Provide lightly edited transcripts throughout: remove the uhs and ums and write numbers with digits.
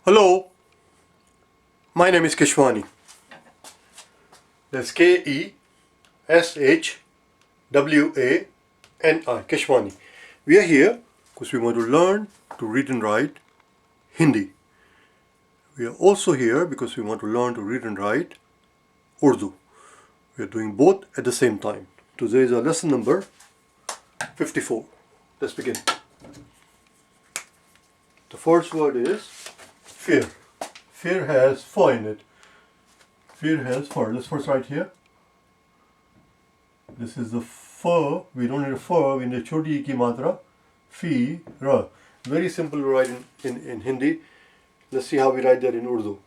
Hello, my name is Keshwani. That's Keshwani. Keshwani. We are here because we want to learn to read and write Hindi. We are also here because we want to learn to read and write Urdu. We are doing both at the same time. Today is our lesson number 54. Let's begin. The first word is fear. Fear has fa in it. Fear has fur. Let's first write here. This is the fur. We don't need a fur. We need a choti ki matra. Fi ra. Very simple to write in Hindi. Let's see how we write that in Urdu.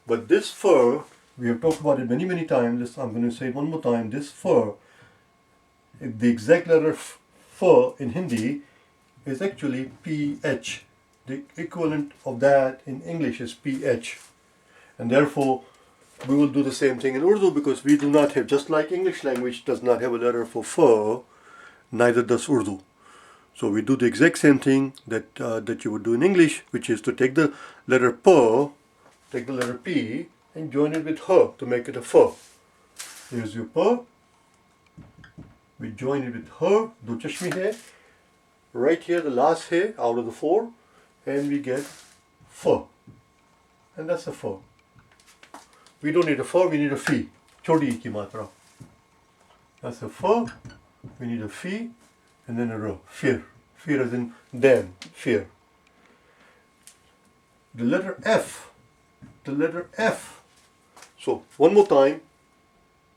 But this fur, we have talked about it many times. I'm going to say it one more time. This fur, the exact letter fur in Hindi is actually PH. The equivalent of that in English is PH. And therefore, we will do the same thing in Urdu because we do not have, just like English language does not have a letter for fur, neither does Urdu. So we do the exact same thing that you would do in English, which is to take the letter P, take the letter P, and join it with her to make it a fur. Here's your P. We join it with her, do chashmi hai. Right here, the last hai out of the four, and we get fur. And that's a fur. We don't need a fur, we need a fi. Choti ki matra. That's a fur. We need a fi and then a ro. Fear. Fear as in damn. Fear. The letter F. The letter F. So, one more time.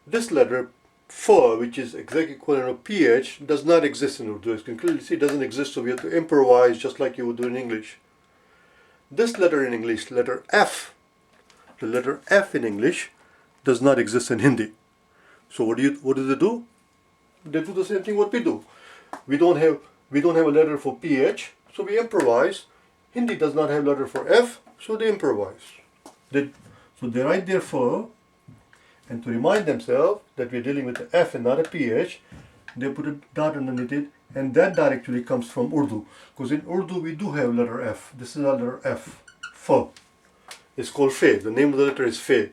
This letter, fur, which is exact equivalent of PH, does not exist in Urdu. As you can clearly see, it doesn't exist, so we have to improvise just like you would do in English. This letter in English, letter F, the letter F in English does not exist in Hindi. So what do they do? They do the same thing what we do. We don't have a letter for PH, so we improvise. Hindi does not have a letter for F, so they improvise. So they write their fur, and to remind themselves that we're dealing with an F and not a PH, they put a dot underneath it, and that dot actually comes from Urdu. Because in Urdu we do have letter F. This is our letter F. Fur. It's called Fe. The name of the letter is Fe.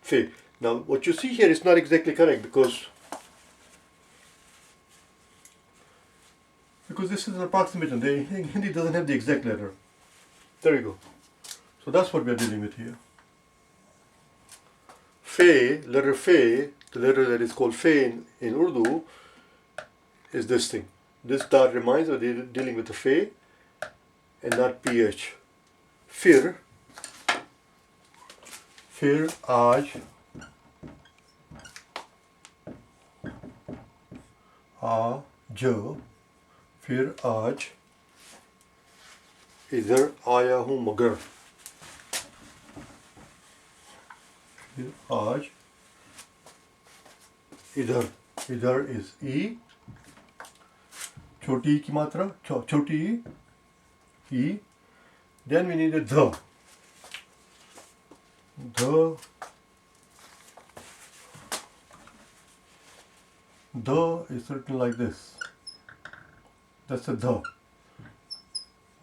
Fe. Now, what you see here is not exactly correct because this is an approximation. Hindi doesn't have the exact letter. There you go. So that's what we're dealing with here. Fe, letter Fe, the letter that is called Fe in Urdu, is this thing. This dot reminds us we're dealing with the Fe and not PH. Fir. फिर आज फिर आज इधर आया हूँ मगर फिर आज इधर is E, छोटी की मात्रा छोटी E, then we need a the is written like this. That's a the.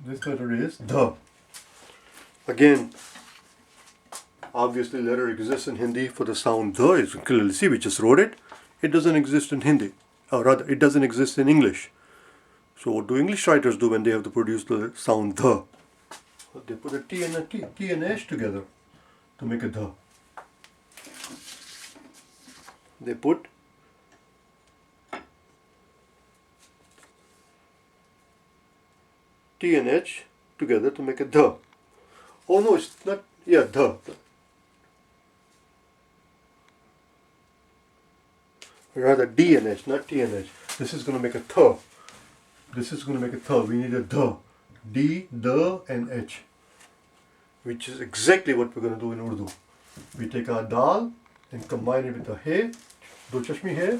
This letter is the. Again, obviously letter exists in Hindi for the sound the. As you can clearly see, we just wrote it. It doesn't exist in Hindi. Or rather, it doesn't exist in English. So what do English writers do when they have to produce the sound the? They put a T and a T and H together to make a the. They put T and H together to make a the. Oh no, it's not, yeah, the. Rather D and H, not T and H. This is going to make a th. This is going to make a th. We need a the. D, the, and H. Which is exactly what we're going to do in Urdu. We take our dal and combine it with a he, do chashmi he,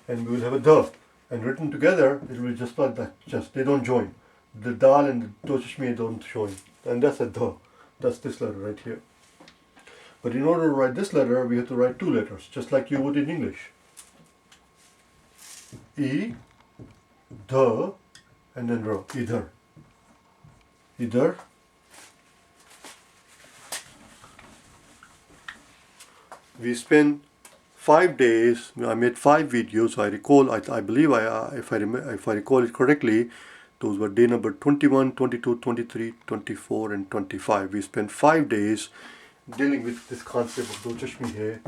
and we will have a the. And written together, it will be just like that. Just, they don't join. The dal and the do chashmi don't join. And that's a the. That's this letter right here. But in order to write this letter, we have to write two letters, just like you would in English. E, the, and then ro. Idhar. Idhar. we spent 5 days. I made 5 videos. I recall. I believe if I recall it correctly, those were day number 21, 22, 23, 24, and 25. We spent 5 days dealing with this concept of do chashmi hai,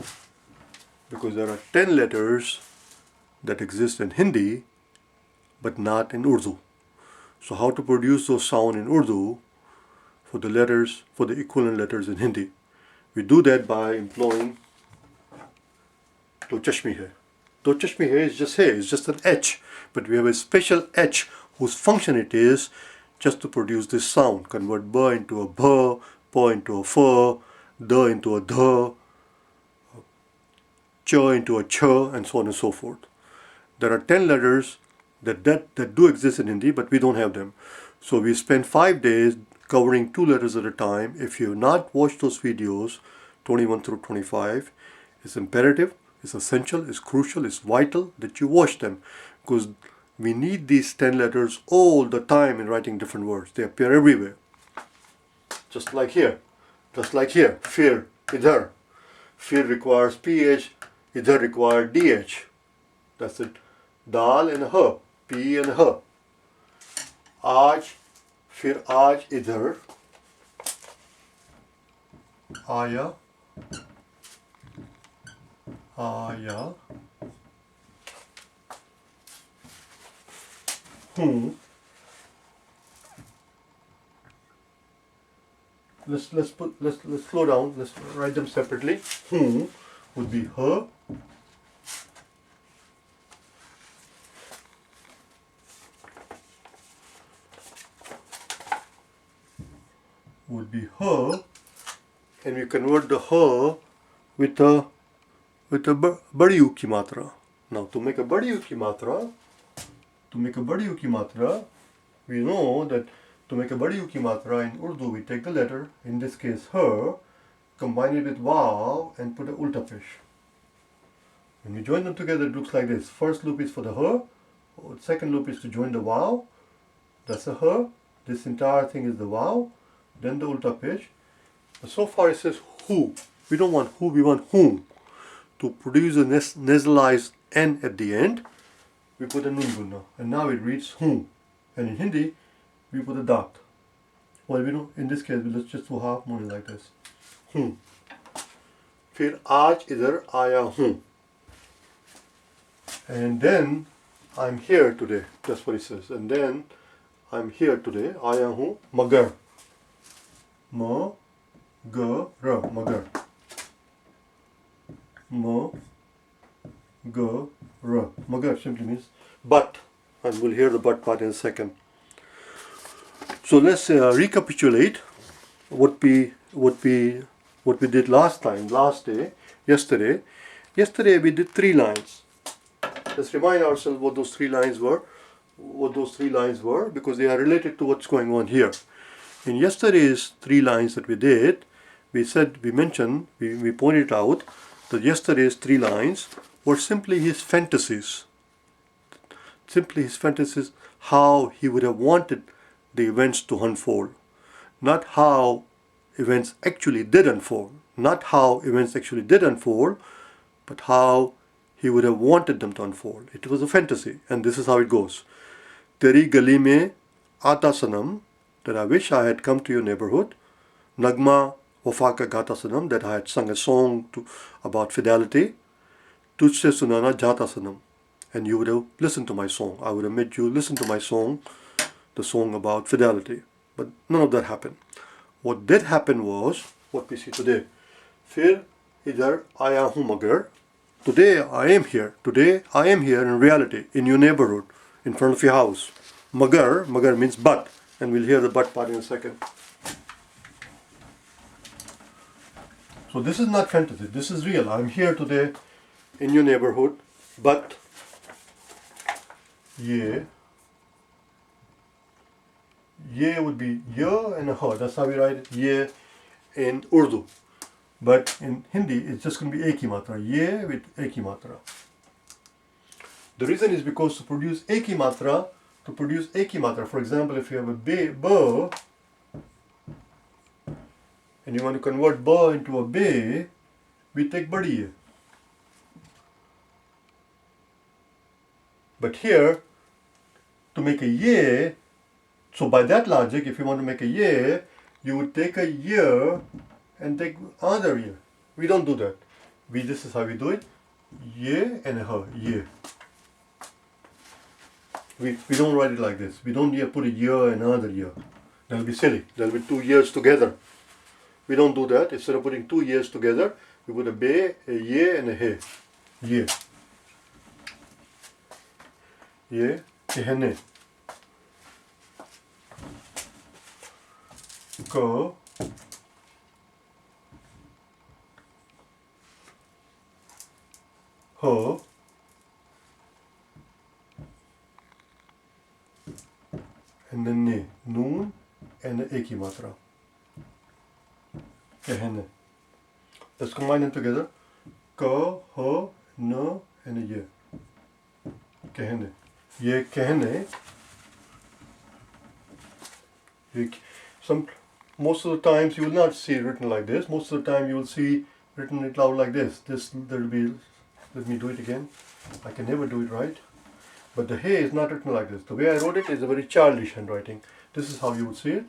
because there are 10 letters that exist in Hindi but not in Urdu. So how to produce those sound in Urdu for the letters, for the equivalent letters in Hindi? We do that by employing do chashmi hai. Do chashmi hai is just hey, it's just an H, but we have a special H whose function it is just to produce this sound. Convert ba into a bha, pa into a fa, da into a dha, cha into a cha, and so on and so forth. There are 10 letters that do exist in Hindi, but we don't have them. So we spent 5 days covering 2 letters at a time. If you have not watched those videos, 21 through 25, it's imperative, it's essential, it's crucial, it's vital that you watch them, because we need these 10 letters all the time in writing different words. They appear everywhere. Just like here. Fear, idhar. Fear requires PH, idhar requires DH. That's it. Dal and ha, P and ha. Aaj, fir aaj idhar. Aya, aya. Let's slow down. Let's write them separately. Would be her. Would be her, and we convert the her with a badi u ki matra. Now to make a badi u ki matra, we know that to make a badi u ki matra in Urdu, we take the letter, in this case her, combine it with vav and put a ulta pesh. When we join them together, it looks like this. First loop is for the her, second loop is to join the vav, that's a her, this entire thing is the vav, then the ulta pesh. But so far it says who. We don't want who, we want whom. To produce a nasalized N at the end, we put a nun gunna, and now it reads whom. And in Hindi, we put a dot. Well, we don't, in this case, let's just do half moon like this. Whom. Fir aaj idhar aaya hoon. And then, I'm here today. That's what it says. And then, I'm here today. Aaya hoon. Magar. Ma-ga-ra. Magar. Ma-ga-ra. Magar simply means but. And we'll hear the but part in a second. So let's recapitulate what we did yesterday. Yesterday we did 3 lines. Let's remind ourselves what those 3 lines were. Because they are related to what's going on here. In yesterday's 3 lines that we did, we pointed out that yesterday's 3 lines were simply his fantasies. How he would have wanted the events to unfold. Not how events actually did unfold. But how he would have wanted them to unfold. It was a fantasy, and this is how it goes. Teri gali mein aata sanam, that I wish I had come to your neighborhood. Nagma wafa ka gata sanam, that I had sung a song about fidelity. Tujhse sunana jata sanam, and you would have listened to my song. I would have made you listen to my song, the song about fidelity. But none of that happened. What did happen was what we see today. Fir idhar aaya hoon magar. Today I am here in reality, in your neighborhood, in front of your house. Magar means but, and we'll hear the but part in a second. So this is not fantasy, this is real. I'm here today in your neighborhood, but ye would be ya and a ha. That's how we write it, ye in Urdu. But in Hindi, it's just going to be ek hi matra. Ye with ek hi matra. The reason is because to produce ek hi matra, for example, if you have a ba, and you want to convert ba into a be, we take badi ye. But here, to make a ye, so by that logic, if you want to make a ye, you would take a year and take another year. We don't do that. This is how we do it. Ye and her, ye. We don't write it like this. We don't put a year and another year. That'll be silly. That'll be 2 years together. We don't do that. Instead of putting 2 years together, we put a be, a ye, and a he. Ye. Ye, kehne. Ko. Ho. And then ne. Noon and the ek hi matra. Kehne. Let's combine them together. Ko, ho, no, and a ye. Kehne. Ye kehne. Most of the times you will not see it written like this. Most of the time you will see written it out like this. There will be. Let me do it again. I can never do it right. But the hey is not written like this. The way I wrote it is a very childish handwriting. This is how you would see it.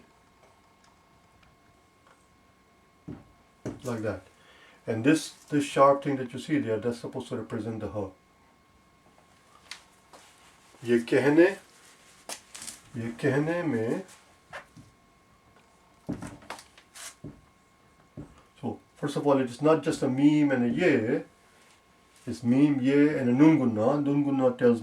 Like that. And this sharp thing that you see there, that's supposed to represent the ha. Ye kehne mein. So first of all, it is not just a meme and a ye. It's meme, ye, and a nun gunna. Nun gunna tells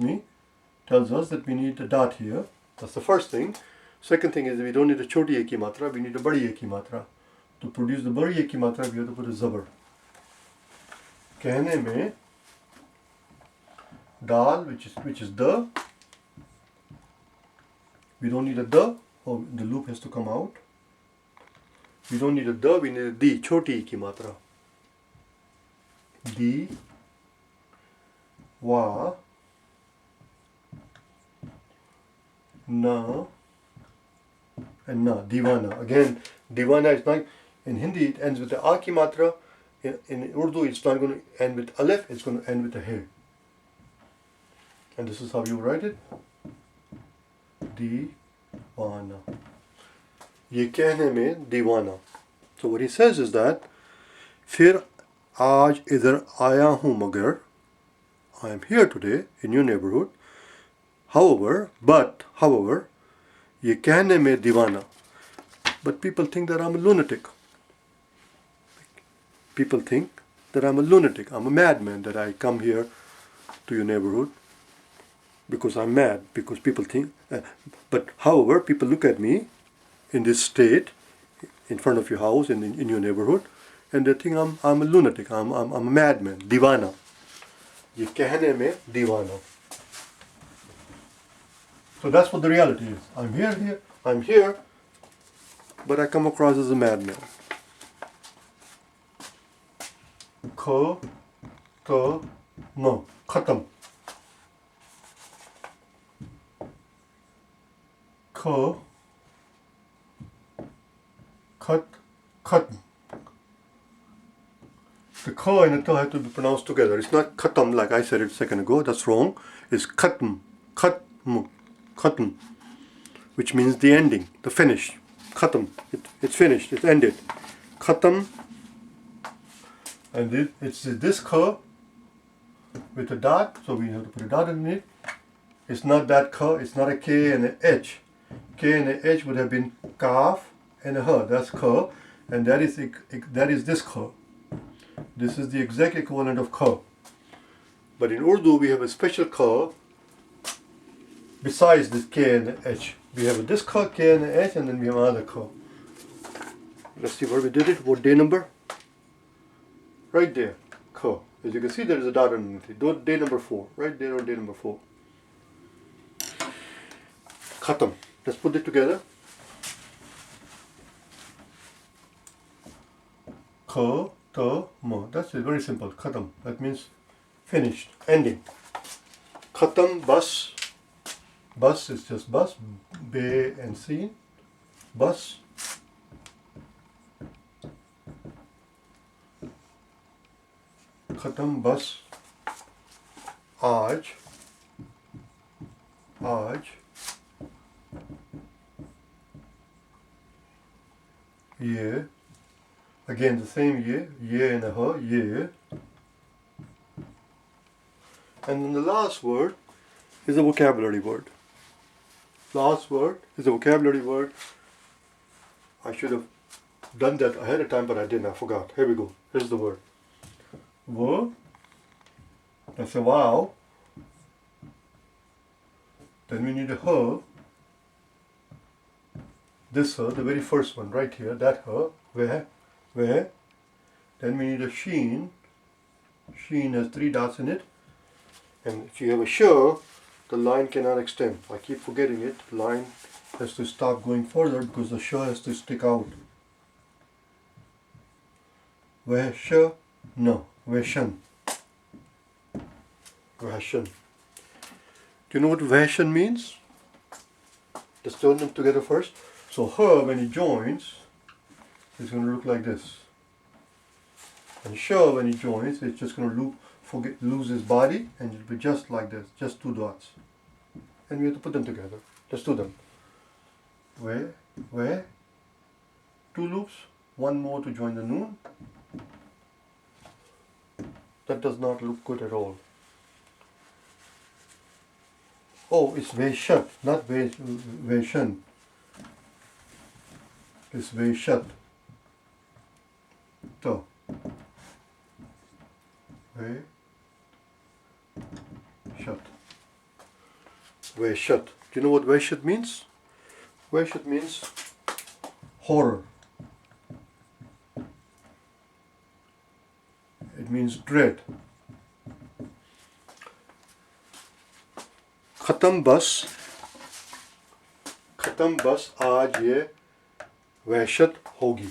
us that we need a dot here. That's the first thing. Second thing is we don't need a choti ek ki matra. We need a badi ek ki matra. To produce the badi ek ki matra, we have to put a zabar. Kehne mein dal, which is the. We don't need a the. Oh, the loop has to come out. We don't need a the. We need a di, choti ek ki matra. Di. Wa, na, and na, divana. Again, divana is not, in Hindi it ends with the a ki matra. In Urdu it's not going to end with alif, it's going to end with a he. And this is how you write it. Divana. Ye kehne mein divana. So what he says is that, fir aaj idhar aaya hu magar, I am here today in your neighborhood. However, ye kehne mein divana. But people think that I'm a lunatic. People think that I'm a lunatic. I'm a madman that I come here to your neighborhood because I'm mad. Because people think. But however, people look at me in this state, in front of your house, in your neighborhood, and they think I'm a lunatic. I'm a madman. Divana. Ye kehne mein divana. So that's what the reality is. I'm here, but I come across as a madman. Ko, to, no, khatam. Ko, khat. The ka and the ta have to be pronounced together. It's not khatam like I said it a second ago. That's wrong. It's khatm, which means the ending, the finish. Khatam. It's finished. It's ended. Khatam. And it's this ka with a dot. So we have to put a dot in it. It's not that ka. It's not a k and an h. K and an h would have been kaf and a ha. That's ka, and that is this ka. This is the exact equivalent of ka. But in Urdu, we have a special ka besides this k and the h. We have this ka, k and the h, and then we have another ka. Let's see where we did it. What day number? Right there, ka. As you can see, there is a dot underneath it. Day number 4. Right there on day number 4. Khatam. Let's put it together. Ka. Ta, ma. That's it, very simple. Khatam. That means finished, ending. Khatam, bus. Bus is just bus. Be and sin. Bus. ख़त्म बस आज ये, again the same ye and a her, ye. And then the last word is a vocabulary word. Last word is a vocabulary word. I should have done that ahead of time, but I didn't. I forgot. Here we go. Here's the word. Wo. That's a wow. Then we need a her. This her, the very first one right here. That her. Where. Then we need a sheen. Sheen has 3 dots in it. And if you have a sh, the line cannot extend. I keep forgetting it. The line has to stop going further because the sh has to stick out. Where sh? No. Where shan? Vahshan. Do you know what vahshan means? Let's turn them together first. So her, when he joins, is going to look like this. And sh, when he joins, it's just going to lose his body, and it'll be just like this, just 2 dots. And we have to put them together. Let's do them. Where, 2 loops, 1 more to join the noon. That does not look good at all. Oh, it's veshat, not veshan. It's veshat. So, veshat. Veshat. Do you know what veshat means? Veshat means horror. It means dread. खत्म बस आज ये वहशत होगी.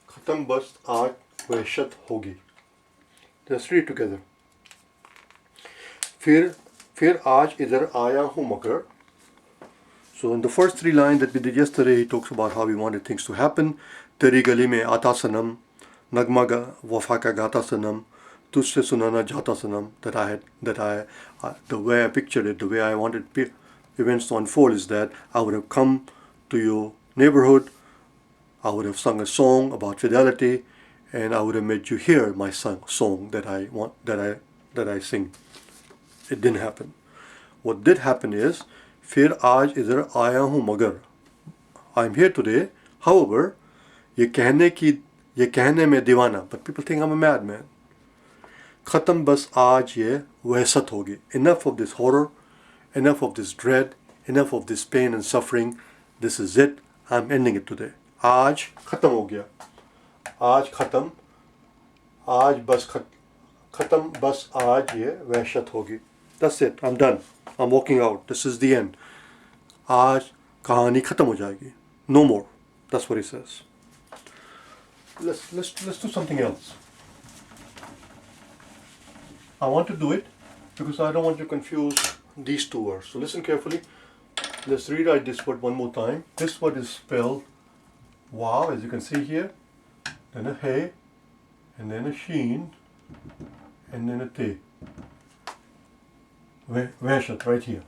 खत्म बस आज वहशत होगी. Let's read together. फिर आज इधर आया हूँ मगर. So in the first 3 lines that we did yesterday, he talks about how he wanted things to happen. Teri gali mein aata sanam, nagma wafa ka gata sanam, tujhse sunana jata sanam. The way I pictured it, the way I wanted events to unfold is that I would have come to your neighborhood, I would have sung a song about fidelity, and I would have made you hear my song that I sing. It didn't happen. What did happen is, फिर आज इधर आया हूँ मगर. I'm here today, however, ये कहने में दीवाना. But people think I'm a madman. ख़त्म बस आज ये वहशत होगी. Enough of this horror, enough of this dread, enough of this pain and suffering. This is it. I'm ending it today. आज ख़त्म हो गया. आज ख़त्म. ख़त्म बस आज ये वहशत होगी. That's it. I'm done. I'm walking out. This is the end. आज कहानी ख़त्म हो जाएगी. No more. That's what he says. Let's do something else. I want to do it because I don't want to confuse these 2 words. So listen carefully. Let's rewrite this word one more time. This word is spelled wow, as you can see here. Then a hey, and then a sheen, and then a te. Veshat, right here.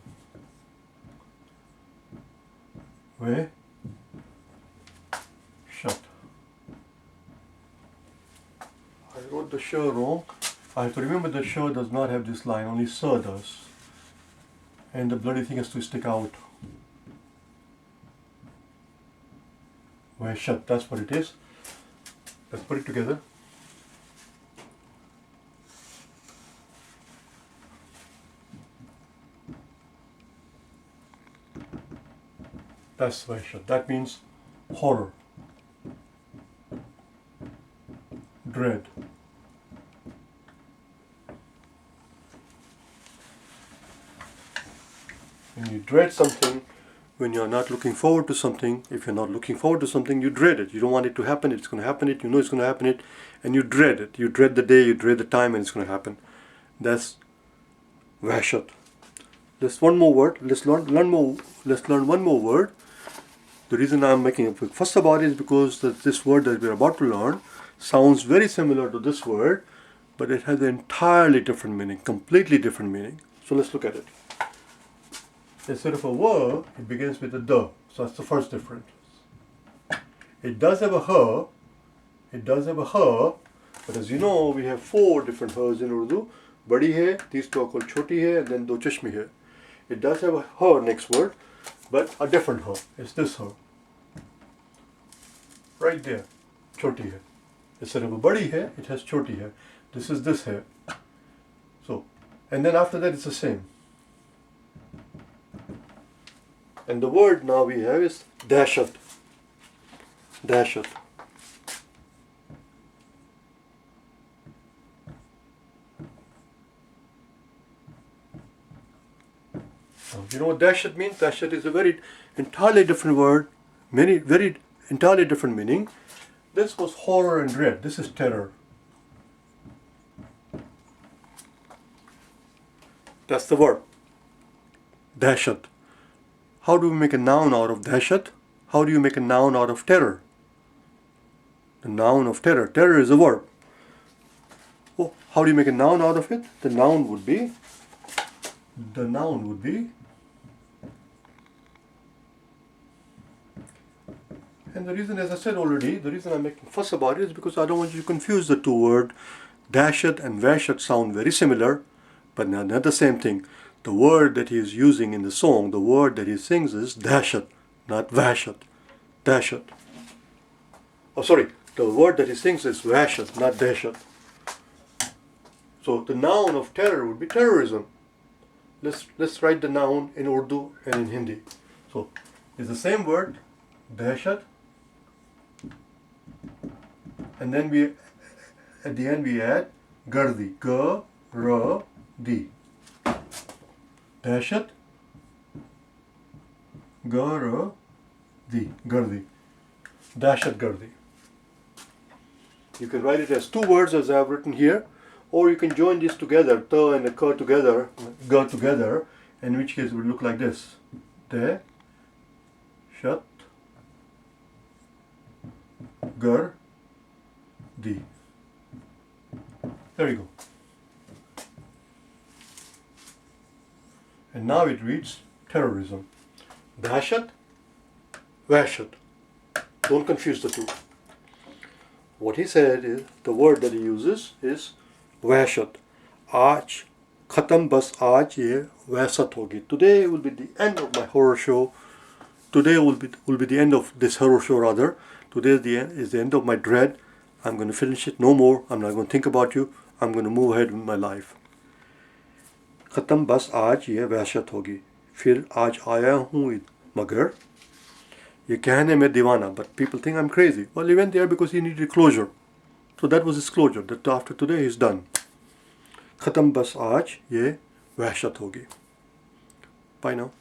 Shut. I wrote the sh wrong. I have to remember that sh does not have this line, only sa does. And the bloody thing has to stick out. Shut, that's what it is. Let's put it together. That's Vaishya. That means horror, dread. When you dread something, when you're not looking forward to something, if you're not looking forward to something, you dread it. You don't want it to happen. It's going to happen. You know it's going to happen. And you dread it. You dread the day. You dread the time, and it's going to happen. That's Vaishya. Let's one more word. Let's learn one more word. The reason I'm making a quick fuss about it is because this word that we're about to learn sounds very similar to this word, but it has an entirely different meaning, completely different meaning. So let's look at it. Instead of a verb, it begins with a the. So that's the first difference. It does have a her. It does have a her, but as you know, we have 4 different hers in Urdu. Badi hai, these two are called choti hai, and then do chashmi hai. It does have a her next word, but a different her. It's this her. Right there, choti hai. Instead of a badi hai, it has choti hai. This is this hai. So, and then after that it's the same. And the word now we have is dashat. Dashat. You know what dashat means? Dashat is a very entirely different word, very entirely different meaning. This was horror and dread. This is terror. That's the verb. Dashat. How do we make a noun out of dashat? How do you make a noun out of terror? The noun of terror. Terror is a verb. Oh, how do you make a noun out of it? The noun would be. And the reason, as I said already, the reason I'm making fuss about it is because I don't want you to confuse the two words. Dashat and vashat sound very similar, but not the same thing. The word that he is using in the song, the word that he sings is dashat, not vashat. Dashat. Oh, sorry. The word that he sings is vashat, not dashat. So the noun of terror would be terrorism. Let's write the noun in Urdu and in Hindi. So it's the same word, dashat, and then we at the end we add gardi, G-R-D. Dashat, G-R-D, gardi. Dashat gardi. You can write it as 2 words as I have written here, or you can join these together, ta and the ka together, ga together, in which case it would look like this. Dashat gardi. There you go. And now it reads terrorism. Dashat, vashat. Don't confuse the two. What he said is, the word that he uses is vashat. Aaj, khatam bas aaj ye vasat hogi. Today will be the end of my horror show. Today will be the end of this horror show rather. Today is the end of my dread. I'm going to finish it. No more. I'm not going to think about you. I'm going to move ahead with my life. Khatam bas aaj ye vasat hogi. Fir aaj aaya hoon magar. Ye कहने में दीवाना, but people think I'm crazy. Well, he went there because he needed closure. So that was his closure, that after today he's done. Khatam bas aaj ye wahshat hogi. Bye now.